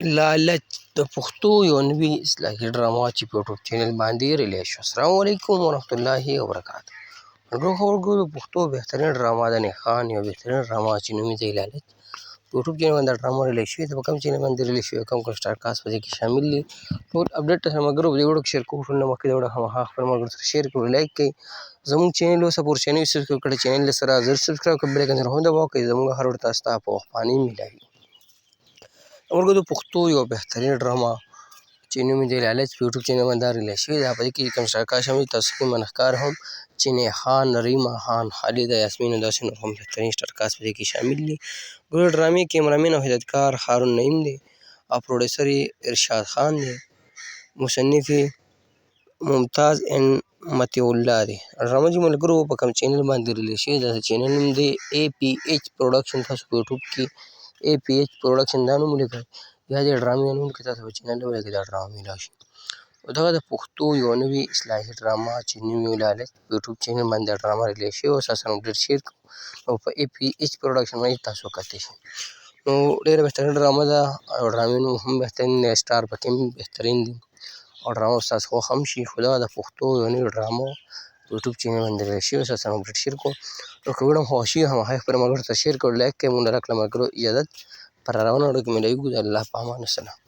لالچ د پښتو یو نوي اصلاحي ډرامه چې په یوټیوب چینل باندې ریلیز شوه. السلام علیکم ورحمت الله وبرکاته. نو خبرګو د پښتو بهترین ډرامه د نښان یو بهترین ډرامه چې نوم یې دی لالچ. په یوټیوب چینل باندې ډرامه ریلیز شوې ده. په کوم چینل باندې ریلیز شوې کوم سټار کاست په دې کې شامل دي. ټول اپډیټ سره ملګرو په دې ویډیو کې شیر کوو. ټول نه مخکې د ویډیو خامخا خپل ملګرو سره شیر کړئ، لایک کړئ. زموږ چینل وسپورټ چینل سبسکرایب کړئ، چینل سره زر سبسکرایب کړئ، بیل آیکن هم دباؤ زموږ هر ویډیو تاسو ته په وخت باندې میلاوي. خبرګو د پښتو یو بهترین ډرامه چې نوم یې دی لالچ په یوټیوب چینل باندې رلیز شوې ده. په دې کې کوم سټار کاست شامل دي تاسو کې منښکار هم چې نیخان، ریما خان، خالده، یاسمین او داسې نور هم بهترین سټار کاست په دې کې شامل دي. ګل ډرامې کیمرامین او هدایتکار هارون نعیم دی او پروډوسر یې ارشاد خان دی. مصنف یې ممتاز ان مطیع الله دی. ډرامه چې ملګرو په کوم چینل باندې ریلیز شوې ده د چینل نوم دی APH پروډکشن. تاسو په یوټیوب کې APH پروډکشن دا نوم ولیکئ یا دې ډرامې نوم کې تاسو په چینل ولیکئ دا ډرامه میلاو شي. او دغه د پښتو یو نوي اصلاحي ډرامه چې نوم یې لالچ په یوټیوب چینل باندې دا ډرامه ریلیز شوې او تاسو اپډیټ شیر کړو او په APH پروډکشن باندې تاسو کتلی شئ. نو ډېره بهترین ډرامه ده او ډرامې نوم هم بهترین دی، سټار پکې هم بهترین دي او ډرامه به ستاسو خوښ هم شي. خو دغه د پښتو یو نوې ډرامه په یوټیوب چینل باندې ریلیز شوې تاسو اپډیټ شیر کړو. نو که ویډیو مو خوښ شي هماغه خپلو ملګرو ته شیر کړو، لایک کړئ. مونږ راکړه ملګرو اجازت پر روانه ویډیو کې میلاویږو. د الله په امان. السلام.